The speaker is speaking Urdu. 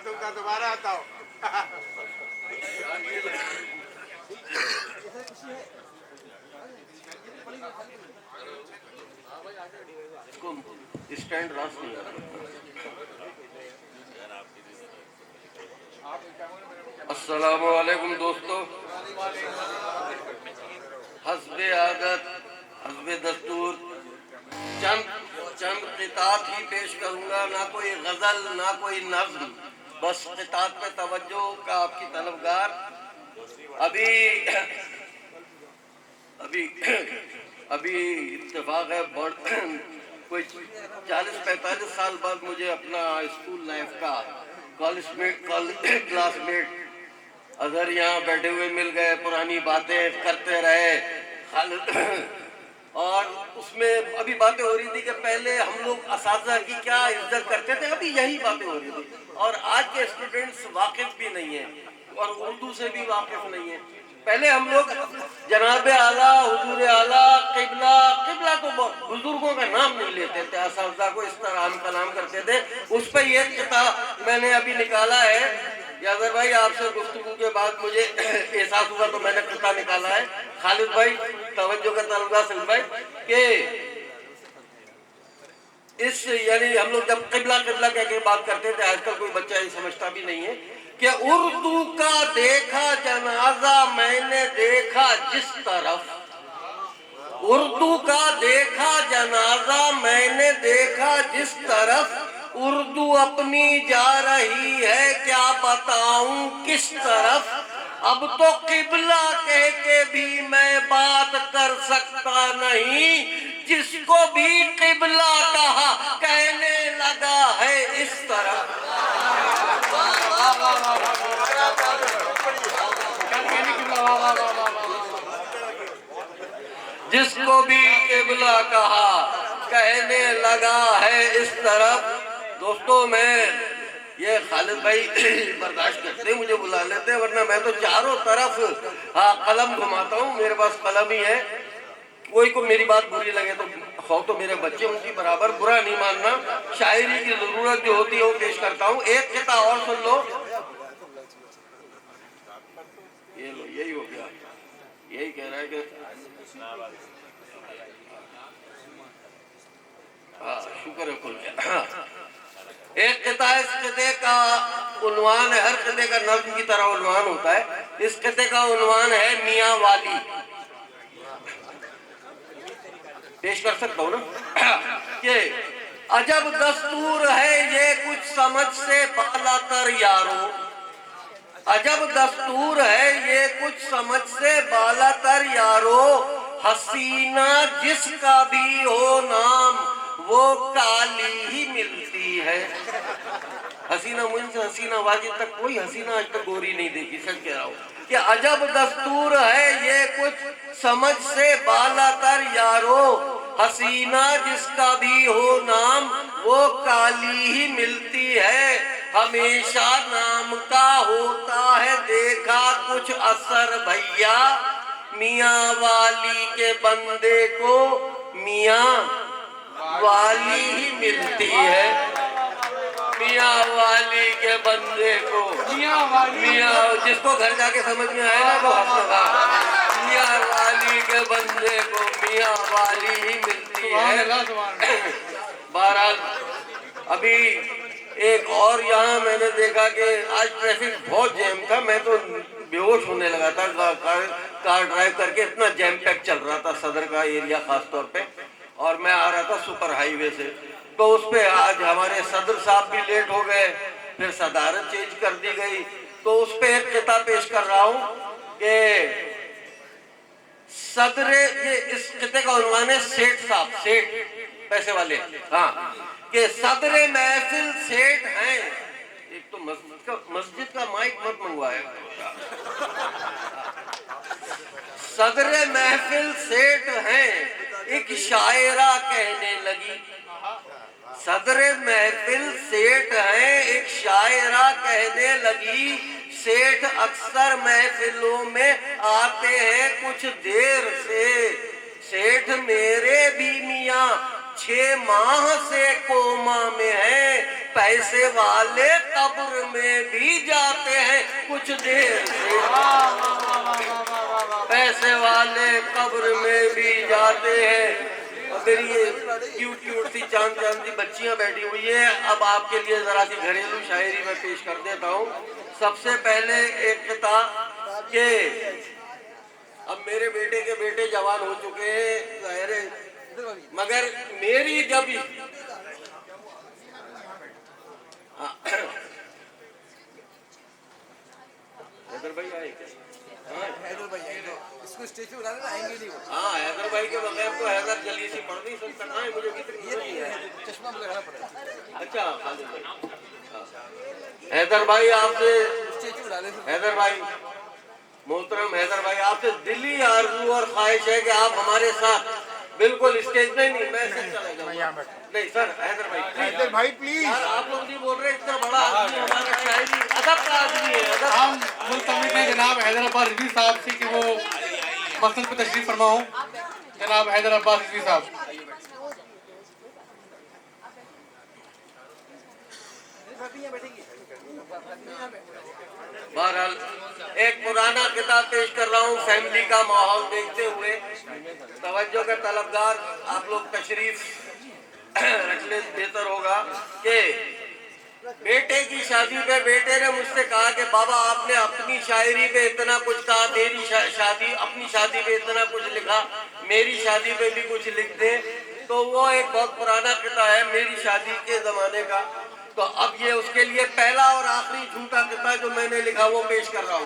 تم کا دوبارہ آتا ہو. اسٹینڈ راست نہیں آتا. السلام علیکم دوستو. حسب عادت حسب دستور چند قطعات ہی پیش کروں گا، نہ کوئی غزل نہ کوئی نظم، بس قطعات پہ توجہ کا آپ کی طلبگار. ابھی اتفاق ہے کوئی 40-45 سال بعد مجھے اپنا اسکول لائف کا کلاس میٹ اظہر یہاں بیٹھے ہوئے مل گئے، پرانی باتیں کرتے رہے خالد. اور اس میں ابھی باتیں ہو رہی تھی کہ پہلے ہم لوگ اساتذہ کی کیا عزت کرتے تھے، ابھی یہی باتیں ہو رہی تھی. اور آج کے اسٹوڈنٹس واقف بھی نہیں ہیں اور اردو سے بھی واقف نہیں ہیں. پہلے ہم لوگ جناب اعلیٰ، حضور اعلیٰ، قبلہ تو بزرگوں کا نام نہیں لیتے تھے، اساتذہ کو اس طرح ہم کلام کرتے تھے. اس پہ یہ کتاب میں نے ابھی نکالا ہے. یاسر بھائی، آپ سے گفتگو کے بعد مجھے احساس ہوا تو میں نے قطعہ نکالا ہے. خالد بھائی توجہ کا طالبہ، سلم بھائی، کہ اس یعنی ہم لوگ جب قبلہ کہہ کے بات کرتے تھے، آج کل کوئی بچہ یہ سمجھتا بھی نہیں ہے کہ اردو کا دیکھا جنازہ میں نے دیکھا جس طرف، اردو کا دیکھا جنازہ میں نے دیکھا جس طرف، اردو اپنی جا رہی ہے کیا بتاؤں کس طرف. اب تو قبلہ کہہ کے بھی میں بات کر سکتا نہیں، جس کو بھی قبلہ کہا کہنے لگا ہے اس طرف. جس کو بھی قبلہ کہا کہنے لگا ہے اس طرف. دوستو، میں یہ خالد بھائی برداشت کرتے مجھے بلا لیتے، ورنہ میں تو چاروں طرف قلم گھماتا ہوں. میرے پاس قلم ہی ہے. کوئی کو میری بات بری لگے تو خواہ تو میرے بچے ان کی برابر، برا نہیں ماننا. شاعری کی ضرورت جو ہوتی ہے وہ پیش کرتا ہوں. ایک قطعہ اور سن لو. یہ لو، یہی ہو گیا. یہی کہہ رہا ہے کہ شکر ہے کھل گیا. ایک قطعہ، اس قطعے کا عنوان ہے، ہر قطعے کا نظم کی طرح عنوان ہوتا ہے. اس قطعے کا عنوان ہے میاں والی. پیش کر سکتا ہوں نا کہ عجب دستور ہے یہ کچھ سمجھ سے بالا تر یارو، عجب دستور ہے یہ کچھ سمجھ سے بالا تر یارو، حسینہ جس کا بھی ہو نام وہ کالی ہی ملتی ہے. حسینہ مجھ سے حسینہ واجد تک کوئی حسینہ آج تک گوری نہیں دیکھی. سچ کہہ رہا ہوں کہ عجب دستور ہے یہ کچھ سمجھ سے بالا تر یارو، حسینہ جس کا بھی ہو نام وہ کالی ہی ملتی ہے. ہمیشہ نام کا ہوتا ہے دیکھا کچھ اثر بھیا، میاں والی کے بندے کو میاں والی ہی ملتی ہے. میاں والی کے بندے کو میاں، جس کو گھر جا کے سمجھ میں آئے نا وہ ہنسے گا. میاں والی کے بندے کو میاں والی ہی ملتی ہے. بہرحال ابھی ایک اور یہاں میں نے دیکھا کہ آج ٹریفک بہت جیم تھا. میں تو بے ہوش ہونے لگا تھا کار ڈرائیو کر کے. اتنا جیم پیک چل رہا تھا صدر کا ایریا خاص طور پہ، اور میں آ رہا تھا سپر ہائی وے سے. تو اس پہ آج ہمارے صدر صاحب بھی لیٹ ہو گئے، پھر صدارت چینج کر دی گئی. تو اس پہ ایک قطعہ پیش کر رہا ہوں کہ صدر، یہ اس قطعے کا عنوان ہے سیٹھ صاحب، سیٹھ پیسے والے. ہاں، کہ صدر محفل سیٹھ ہیں. ایک تو مسجد کا مائک مت منگوایا. صدر محفل سیٹھ ہیں ایک شاعرہ کہنے لگی، صدر محفل سیٹھ ہیں ایک شاعرہ کہنے لگی، سیٹھ اکثر محفلوں میں آتے ہیں کچھ دیر سے، سیٹھ میرے بھی میاں 6 ماہ سے کوما میں ہیں، پیسے والے قبر میں بھی جاتے ہیں کچھ دیر سے، پیسے والے قبر میں بھی جاتے ہیں۔ اور میری یہ کیوٹ سی چاند سی بچیاں بیٹھی ہوئی ہیں، اب آپ کے لیے ذرا سی گھریلو شاعری میں پیش کر دیتا ہوں۔ سب سے پہلے ایک خطا کہ اب میرے بیٹے کے بیٹے جوان ہو چکے ہیں ظاہر ہے، مگر میری جب حیدر بھائی آئے کیا؟ حیدر بھائی اس کو اسٹیچو بنا دینا، آئیں گے نہیں وہ۔ ہاں حیدر بھائی کے بغیر تو حیدر جلیسی پڑھ نہیں سکتا، کہاں ہے مجھے کتنی نہیں ہے، چشمہ لگانا پڑے گا۔ اچھا خالد بھائی، حیدر بھائی آپ سے، حیدر بھائی محترم حیدر بھائی آپ سے دلی آرزو اور خواہش ہے کہ آپ ہمارے ساتھ بالکل اسٹیج پہ نہیں، میں سے چلے جاؤں گا۔ نہیں سر حیدر بھائی، حیدر بھائی پلیز، آپ لوگ نہیں بول رہے، اتنا بڑا آدمی ہمارا شاعری ادب کا آدمی ہے۔ ہم ملتمس ہیں جناب حیدر عباس رضوی صاحب سے کہ وہ مقصد پہ تشریف فرما ہوں۔ جناب حیدر عباس رضوی صاحب۔ بہرحال ایک پرانا کتاب پیش کر رہا ہوں فیملی کا ماحول دیکھتے ہوئے، توجہ کا طلبگار آپ لوگ تشریف رکھ لیں بہتر ہوگا کہ بیٹے کی شادی پہ بیٹے نے مجھ سے کہا کہ بابا آپ نے اپنی شاعری پہ اتنا کچھ کہا، میری شادی اپنی شادی پہ اتنا کچھ لکھا، میری شادی پہ بھی کچھ لکھ دیں۔ تو وہ ایک بہت پرانا قطعہ ہے میری شادی کے زمانے کا، تو اب یہ اس کے لیے پہلا اور آخری جھوٹا قطعہ جو میں نے لکھا وہ پیش کر رہا ہوں۔